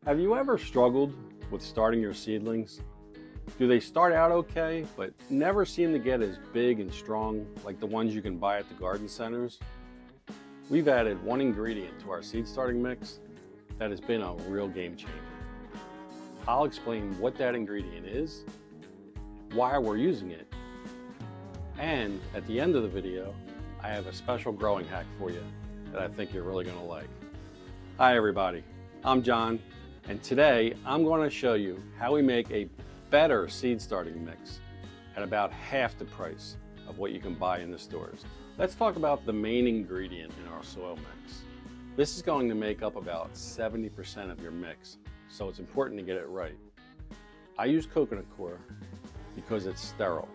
Have you ever struggled with starting your seedlings? Do they start out okay, but never seem to get as big and strong like the ones you can buy at the garden centers? We've added one ingredient to our seed starting mix that has been a real game changer. I'll explain what that ingredient is, why we're using it, and at the end of the video, I have a special growing hack for you that I think you're really going to like. Hi everybody, I'm John, and today I'm going to show you how we make a better seed starting mix at about half the price of what you can buy in the stores. Let's talk about the main ingredient in our soil mix. This is going to make up about 70% of your mix, so it's important to get it right. I use coconut coir because it's sterile.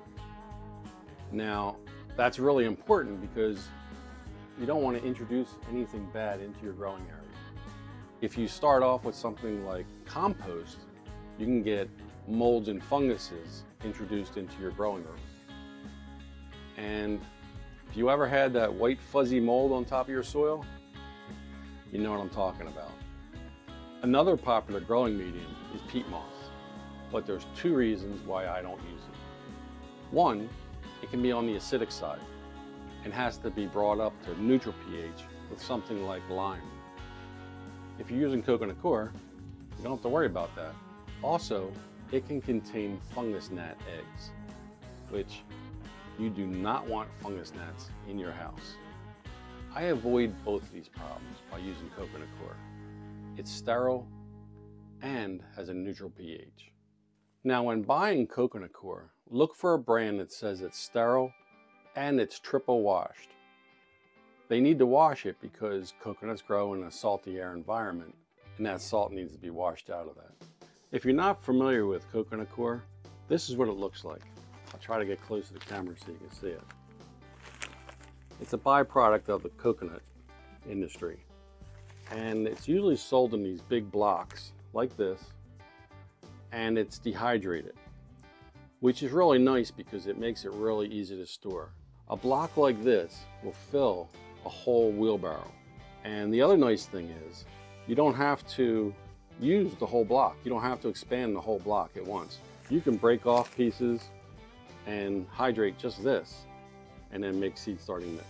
Now, that's really important because you don't want to introduce anything bad into your growing area. If you start off with something like compost, you can get molds and funguses introduced into your growing room. And if you ever had that white fuzzy mold on top of your soil, you know what I'm talking about. Another popular growing medium is peat moss, but there's two reasons why I don't use it. One, it can be on the acidic side and has to be brought up to neutral pH with something like lime. If you're using coconut coir, you don't have to worry about that. Also, it can contain fungus gnat eggs, which you do not want fungus gnats in your house. I avoid both of these problems by using coconut coir. It's sterile and has a neutral pH. Now, when buying coconut coir, look for a brand that says it's sterile and it's triple washed. They need to wash it because coconuts grow in a salty air environment, and that salt needs to be washed out of that. If you're not familiar with coconut coir, this is what it looks like. I'll try to get close to the camera so you can see it. It's a byproduct of the coconut industry, and it's usually sold in these big blocks like this, and it's dehydrated, which is really nice because it makes it really easy to store. A block like this will fill a whole wheelbarrow. And the other nice thing is you don't have to use the whole block. You don't have to expand the whole block at once. You can break off pieces and hydrate just this and then make seed starting mix.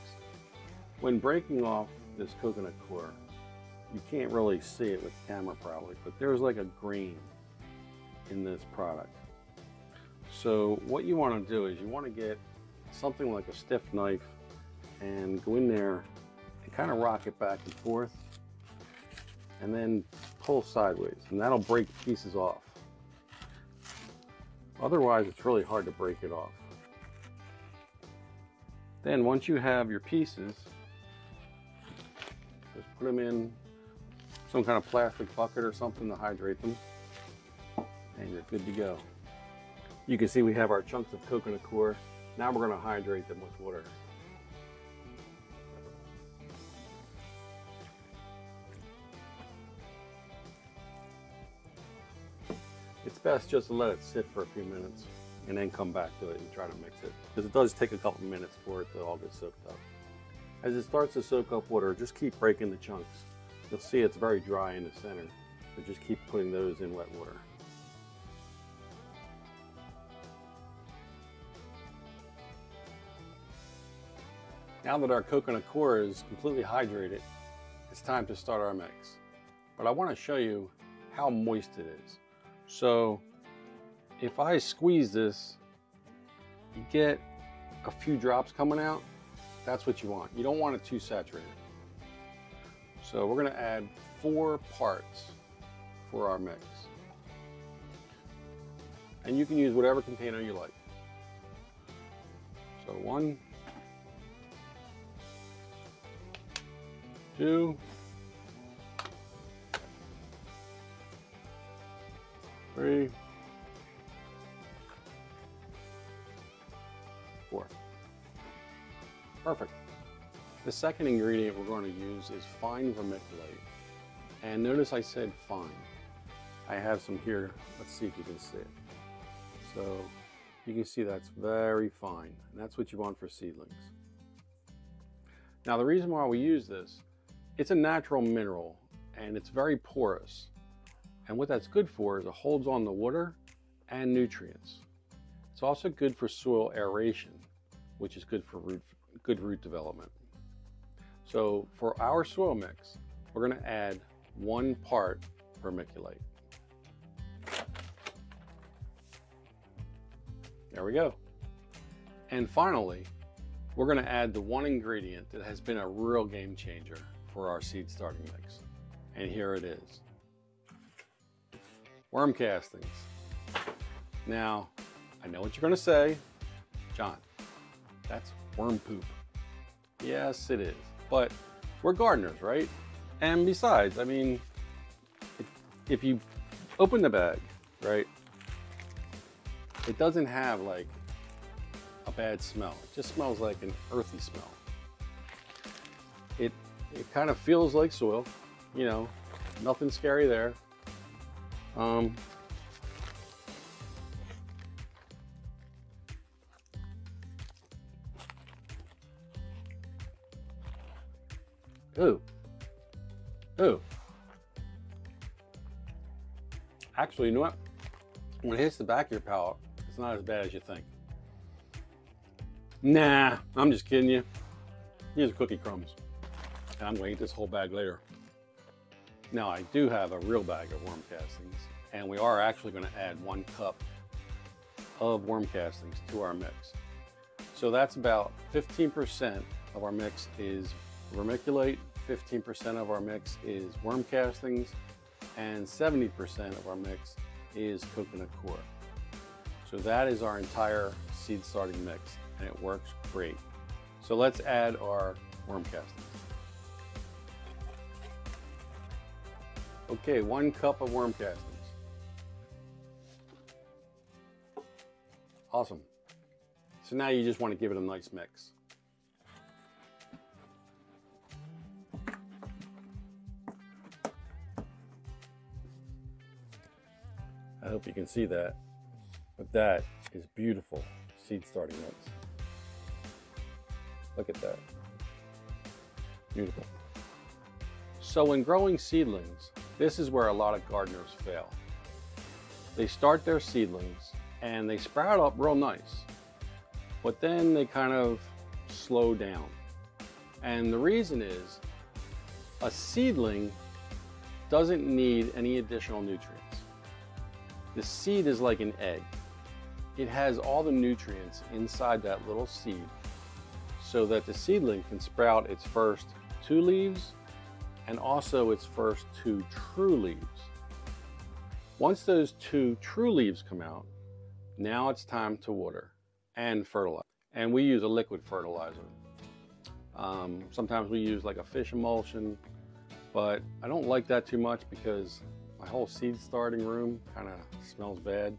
When breaking off this coconut coir, you can't really see it with the camera probably, but there's like a grain in this product. So what you want to do is you want to get something like a stiff knife and go in there and kind of rock it back and forth and then pull sideways, and that'll break pieces off. Otherwise, it's really hard to break it off. Then once you have your pieces, just put them in some kind of plastic bucket or something to hydrate them, and you're good to go. You can see we have our chunks of coconut coir. Now we're going to hydrate them with water. It's best just to let it sit for a few minutes and then come back to it and try to mix it, because it does take a couple minutes for it to all get soaked up. As it starts to soak up water, just keep breaking the chunks. You'll see it's very dry in the center, but just keep putting those in wet water. Now that our coconut coir is completely hydrated, it's time to start our mix. But I want to show you how moist it is. So if I squeeze this, you get a few drops coming out. That's what you want. You don't want it too saturated. So we're going to add 4 parts for our mix. And you can use whatever container you like. So 1, 2, 3, 4. Perfect. The second ingredient we're going to use is fine vermiculite. And notice I said fine. I have some here. Let's see if you can see it. So you can see that's very fine, and that's what you want for seedlings. Now the reason why we use this, it's a natural mineral and it's very porous, And what that's good for is it holds on the water and nutrients. It's also good for soil aeration, which is good for good root development. So for our soil mix, we're going to add 1 part vermiculite. There we go. And finally, we're going to add the one ingredient that has been a real game changer for our seed starting mix. And here it is. Worm castings. Now, I know what you're going to say. John, that's worm poop. Yes, it is. But we're gardeners, right? And besides, I mean, if you open the bag, right, it doesn't have like a bad smell. It just smells like an earthy smell. It kind of feels like soil, you know, nothing scary there. Ooh. Actually, you know what? When it hits the back of your palate, it's not as bad as you think. Nah, I'm just kidding you. Here's cookie crumbs. And I'm going to eat this whole bag later. Now, I do have a real bag of worm castings, and we are actually going to add 1 cup of worm castings to our mix. So that's about 15% of our mix is vermiculite, 15% of our mix is worm castings, and 70% of our mix is coconut coir. So that is our entire seed starting mix, and it works great. So let's add our worm castings. Okay, 1 cup of worm castings. Awesome. So now you just want to give it a nice mix. I hope you can see that, but that is beautiful seed starting mix. Look at that. Beautiful. So when growing seedlings, this is where a lot of gardeners fail. They start their seedlings and they sprout up real nice, but then they kind of slow down. And the reason is a seedling doesn't need any additional nutrients. The seed is like an egg. It has all the nutrients inside that little seed so that the seedling can sprout its first 2 leaves and also its first 2 true leaves. Once those 2 true leaves come out, now it's time to water and fertilize. And we use a liquid fertilizer. Sometimes we use like a fish emulsion, but I don't like that too much because my whole seed starting room kind of smells bad.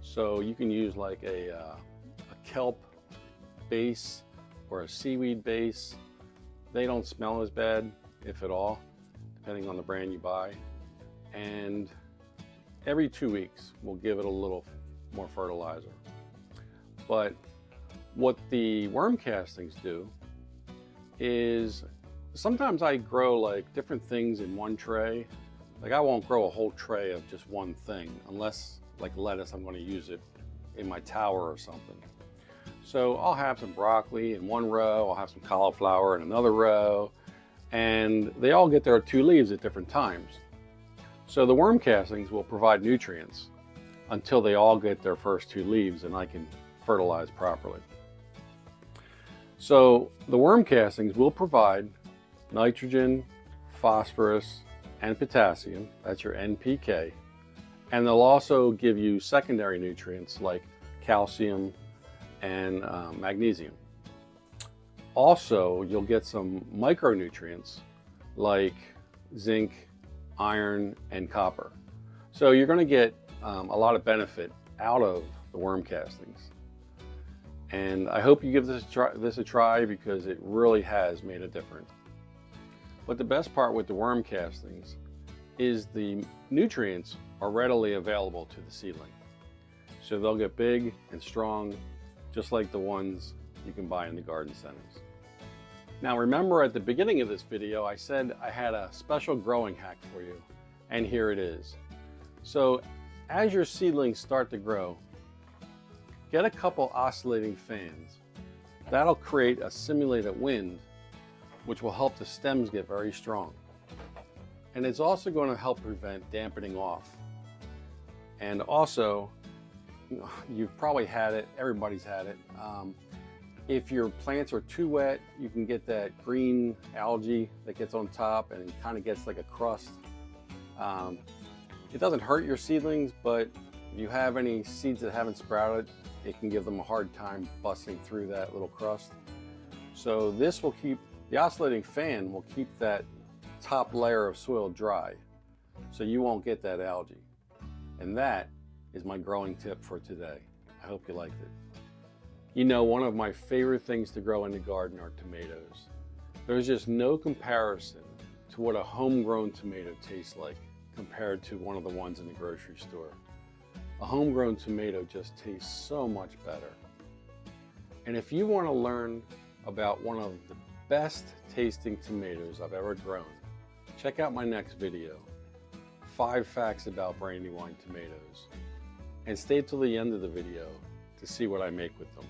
So you can use like a kelp base or a seaweed base. They don't smell as bad, if at all, depending on the brand you buy. And every 2 weeks, we'll give it a little more fertilizer. But what the worm castings do is sometimes I grow like different things in one tray. Like I won't grow a whole tray of just one thing unless like lettuce, I'm going to use it in my tower or something. So I'll have some broccoli in one row, I'll have some cauliflower in another row, and they all get their 2 leaves at different times. So the worm castings will provide nutrients until they all get their first 2 leaves and I can fertilize properly. So the worm castings will provide nitrogen, phosphorus, and potassium, that's your NPK, and they'll also give you secondary nutrients like calcium and magnesium. Also, you'll get some micronutrients like zinc, iron, and copper. So you're going to get a lot of benefit out of the worm castings. And I hope you give this a try because it really has made a difference. But the best part with the worm castings is the nutrients are readily available to the seedling. So they'll get big and strong, just like the ones you can buy in the garden centers. Now remember at the beginning of this video, I said I had a special growing hack for you, and here it is. So as your seedlings start to grow, get a couple oscillating fans. That'll create a simulated wind, which will help the stems get very strong. And it's also going to help prevent dampening off. And also, you've probably had it, everybody's had it. If your plants are too wet, you can get that green algae that gets on top and it kind of gets like a crust. It doesn't hurt your seedlings, but if you have any seeds that haven't sprouted, it can give them a hard time busting through that little crust. So this will keep, the oscillating fan will keep that top layer of soil dry, so you won't get that algae. And that is my growing tip for today. I hope you liked it. You know, one of my favorite things to grow in the garden are tomatoes. There's just no comparison to what a homegrown tomato tastes like compared to one of the ones in the grocery store. A homegrown tomato just tastes so much better. And if you want to learn about one of the best tasting tomatoes I've ever grown, check out my next video, 5 facts about Brandywine tomatoes. And stay till the end of the video to see what I make with them.